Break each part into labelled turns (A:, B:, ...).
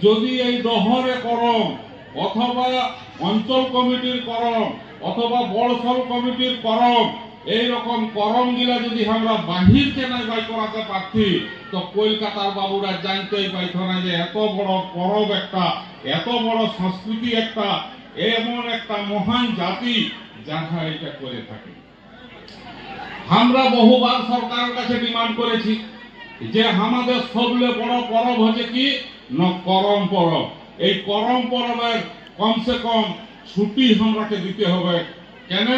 A: যদি এই দহরে করম অথবা অঞ্চল কমিটির করম অথবা বড়সল কমিটির করম এইরকম করম গিলা যদি আমরা বাহির কেনায় বাই করাতে পারছি, তো কলকাতার বাবুরা জানতেই পাইত না যে এত বড় পরব একটা, এত বড় সংস্কৃতি একটা, এমন একটা মহান জাতি যারা এটা করে থাকে। আমরা বহুবার সরকারের কাছে ডিমান্ড করেছি যে আমাদের সবচেয়ে বড় পরব হচ্ছে কি না করম পরব। এই করম পরবের কমসে কম ছুটি আমরাকে দিতে হবে। কেন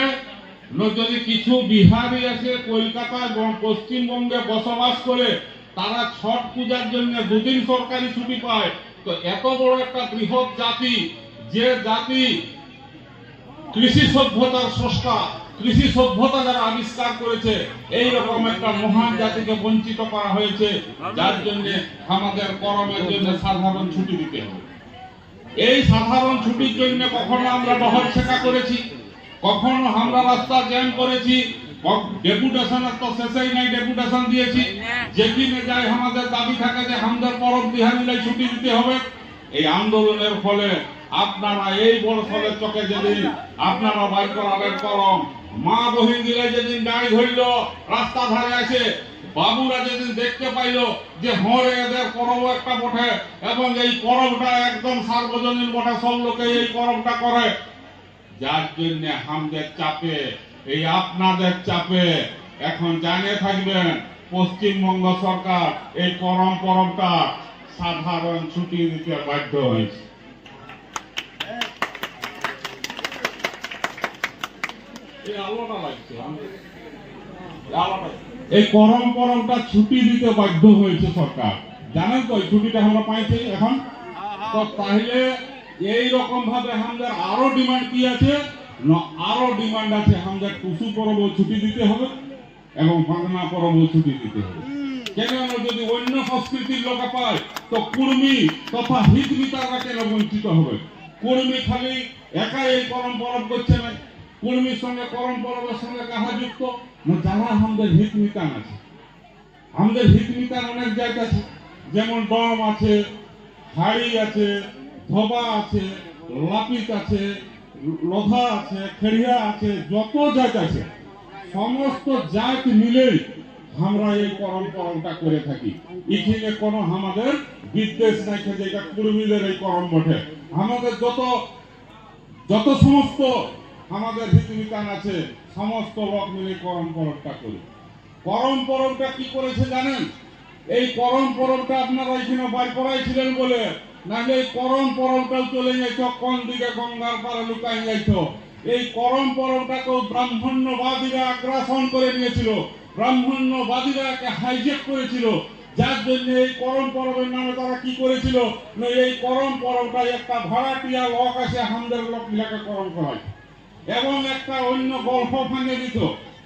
A: না, যদি কিছু বিহারি আছে কলকাতায় পশ্চিমবঙ্গে বসবাস করে, তারা ছট পূজার জন্য দুদিন সরকারি ছুটি পায়, তো এত বড় একটা বৃহৎ জাতি, যে জাতি কৃষি সভ্যতার স্রষ্টা, কৃষি সভ্যতা যারা আবিষ্কার করেছে, এই রকম একটা মহান জাতিকে বঞ্চিত করা হয়েছে, যার জন্য আমাদের করমের জন্য সাধারণ ছুটি দিতে হবে। এই সাধারণ ছুটির জন্য কখনো আমরা ডহর ছেঁকা করেছি, কখনো আমরা রাস্তা জ্যাম করেছি, ডেপুটেশনের তো শেষেই নাই, ডেপুটেশন দিয়েছি, যেখানে যাই আমাদের দাবি থাকে যে আমাদের পরব বিহারিলাই ছুটি দিতে হবে। এই আন্দোলনের ফলে আপনারা এই বড় ফলের চোখে যেদিন আপনারা বাইর করাবেন করম, মা বহিন গিলে যেদিন গাড়ি ধরল রাস্তা ধারে আছে, বাবুরা যেদিন দেখতে পাইল যে হরে এদের পরব একটা বটে এবং এই পরবটা একদম সার্বজনীন বটে, সব লোকে এই পরবটা করে, যার জন্য আমাদের চাপে, এই আপনাদের চাপে এখন জানিয়ে থাকবেন পশ্চিমবঙ্গ সরকার এই করম পরবটা সাধারণ ছুটি দিতে বাধ্য হয়েছে। এই করম পরবটা ছুটি দিতে বাধ্য হয়েছে সরকার, জানেন তো? এই ছুটিটা আমরা পাইছি এখন। তো তাহলে এই রকম ভাবে আমাদের আরো ডিমান্ড কি আছে না, আরো ডিমান্ড আছে আমাদের টুসু পরব ছুটি দিতে হবে এবং বাংলা পরব ছুটি দিতে হবে। কেন, যদি অন্য সংস্কৃতির লোক পায় তো কুর্মী তথা হিত বিতাররা কেন বঞ্চিত হবে? কুর্মী খালি একাই এই করম পরব করছে না, কুর্মীর সঙ্গে করম পরবের সঙ্গে কাহা যুক্ত না, যারা আমাদের হিত মিতান আছে। আমাদের হিত মিতান অনেক জায়গা আছে, যেমন ডম আছে, হাড়ি আছে, ধবা আছে, লাপিত আছে, লোধা আছে, খেড়িয়া আছে, যত জাত আছে, সমস্ত জাত মিলে আমরা এই করম পরবটা করে থাকি। এখানে কোনো আমাদের বিদ্বেষ নাই যে এটা কুর্মীদের এই করম বটে। আমাদের যত সমস্ত আমাদের হিতবিতান আছে, সমস্ত লোক মিলে করম পরবটা করি। করম পরবটা কি করেছে জানেন? এই করম পরবটা আপনারা এখানে বার করাইছিলেন বলে, নাহলে এই করম পরবটাও চলে যাইত কোন দিকে, গঙ্গার পারে লুকাই যাইত। এই করম পরবটাকেও ব্রাহ্মণ্যবাদীরা আগ্রাসন করে নিয়েছিল, ব্রাহ্মণ্যবাদীরা একে হাইজেক করেছিল, যার জন্য এই করম পরবের নামে তারা কি করেছিল না, এই করম পরবটা একটা ভাড়াটিয়া লোক আছে আমাদের লোক মিলাকে করম করায় এবং একটা অন্য গল্প ভাঙে দিত।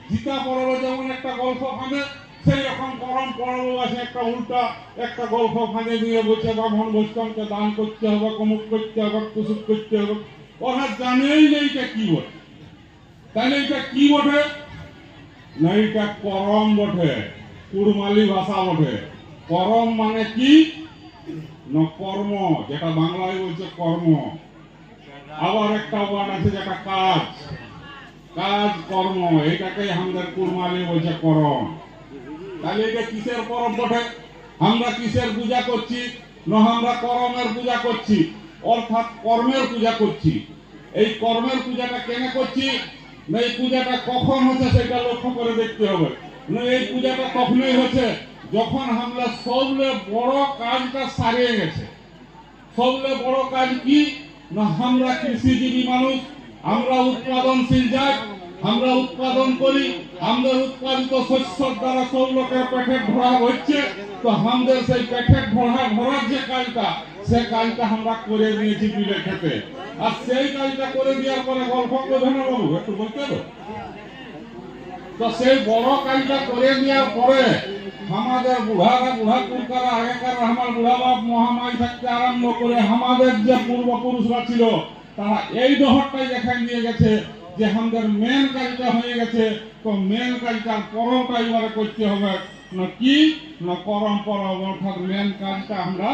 A: গীতা পরবে যেমন একটা গল্প ভাঙে, সেই রকম করম পরব আছে একটা উল্টা একটা গল্প ভাঙে দিয়ে বলছে ব্রাহ্মণ বৈষ্ণবকে দান করতে হবে, কমুক করতে হবে, কুসুক করতে হবে। ওরা জানেই না এটা কি বটে। তাহলে এটা কি বটে না, এটা করম বটে, কুড়মালি ভাষা বটে। করম মানে কি না, কর্ম, যেটা বাংলায় বলছে কর্ম। আবার একটা ওয়ার্ড আছে যেটা কাজ, কাজ কর্ম, এটাকে আমাদের কুড়মালি বলছে করম। তাহলে এটা কিসের পরব বটে? আমরা কিসের পূজা করছি না, আমরা করমের পূজা করছি, অর্থাৎ কর্মের পূজা করছি। এই কর্মের পূজাটা কেন করছি না, এই পূজাটা কখন হচ্ছে সেটা লক্ষ্য করে দেখতে হবে। না, এই পূজাটা তখনই হচ্ছে যখন আমরা সবলে বড় কাজটা সারিয়ে গেছে। সবলে বড় কাজ কি না, আমরা কৃষিজীবী মানুষ, আমরা উৎপাদনশীল জাত, আমরা উৎপাদন করি, আমাদের উৎপাদিত শস্যের দ্বারা সব লোকের পেটে ভরা হচ্ছে। তো আমাদের সেই পেটে ভরার যে কাজটা, সে কাজটা আমরা করে দিয়েছি বিলে খেতে। আর সেই কাজটা করে দেওয়ার পরে গল্প করবেন বাবু, একটু বলতে হবে। তো সেই বড় কাজটা করে দেওয়ার পরে আমাদের বুড়া কুলকারা আগেকার আমার বুড়া বাপ মহামাই থাকতে আরম্ভ করে আমাদের যে পূর্বপুরুষরা ছিল, তারা এই দহরটাই দেখাই নিয়ে গেছে যে আমাদের মেন কাজটা হয়ে গেছে। তো মেন কাজটার পরবটা এবারে করতে হবে না, কি না করম পরব, অর্থাৎ মেন কাজটা আমরা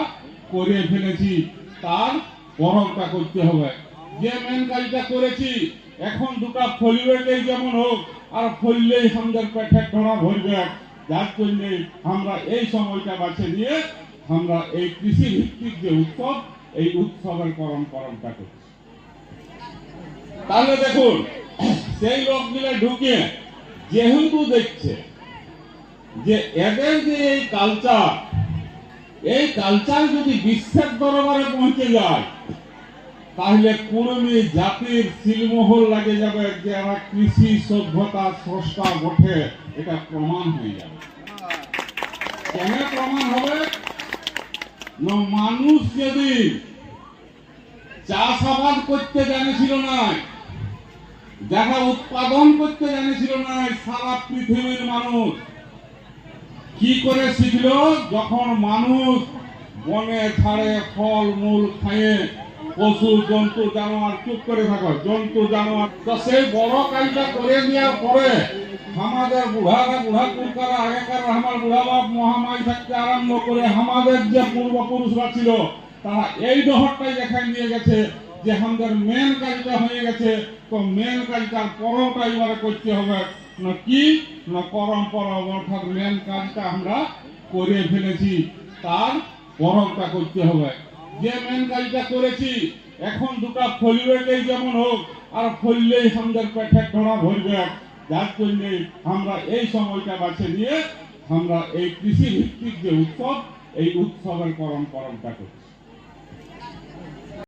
A: করে ফেলেছি তার পরবটা করতে হবে। যে মেন কাজটা করেছি এখন দুটা ফলিবেটেই যেমন হোক আর ফললেই আমাদের পেটে ধরা ভরবে, যার জন্য আমরা এই সময়টা বাছে নিয়ে আমরা এই কৃষি ভিত্তিক যে উৎসব এই উৎসবের পরম্পরাটা করছি। তাহলে দেখুন সেই লোকগুলো ঢুকে যেহেতু দেখছে যে এদের যে এই কালচার যদি বিশ্বের দরবারে পৌঁছে যায় তাহলে কুর্মী জাতির সিলমোহর লাগে যাবে যে এরা কৃষি সভ্যতা স্রষ্টা বটে, এটা প্রমাণ হয়ে যাবে। কেন প্রমাণ হবে না, মানুষ যদি চাষাবাদ করতে জানেছিল না, যারা উৎপাদন করতে জানেছিল না, সারা পৃথিবীর মানুষ কি করে শিখলো? যখন মানুষ বনে ঝাড়ে ফল মূল খায়ে পশু জন্তু জানোয়ার চুপ করে থাকো জন্তু জানোয়ার, তো সেই বড় কাজটা করে দেওয়ার পরে আমাদের বুড়া পুরকারা আগেকার আমার বুড়া বাপ মহামাই থাকতে আরম্ভ করে আমাদের যে পূর্বপুরুষরা ছিল তারা এই দহরটাই দেখাই নিয়ে গেছে যে আমাদের মেন কাজটা হয়ে গেছে। তো মেন কাজটার পরটা এবারে করতে হবে না, কি না পরম্পরা, অর্থাৎ মেন কাজটা আমরা করে ফেলেছি তার পরটা করতে হবে। যে মেন কাজটা করেছি এখন দুটা ফলিবেটেই যেমন হোক আর ফললেই আমাদের পেটে ধরা ভরবে, যার জন্য আমরা এই সময়টা বাছে নিয়ে আমরা এই কৃষি ভিত্তিক যে উৎসব এই উৎসবের পরম্পরাটা করছি।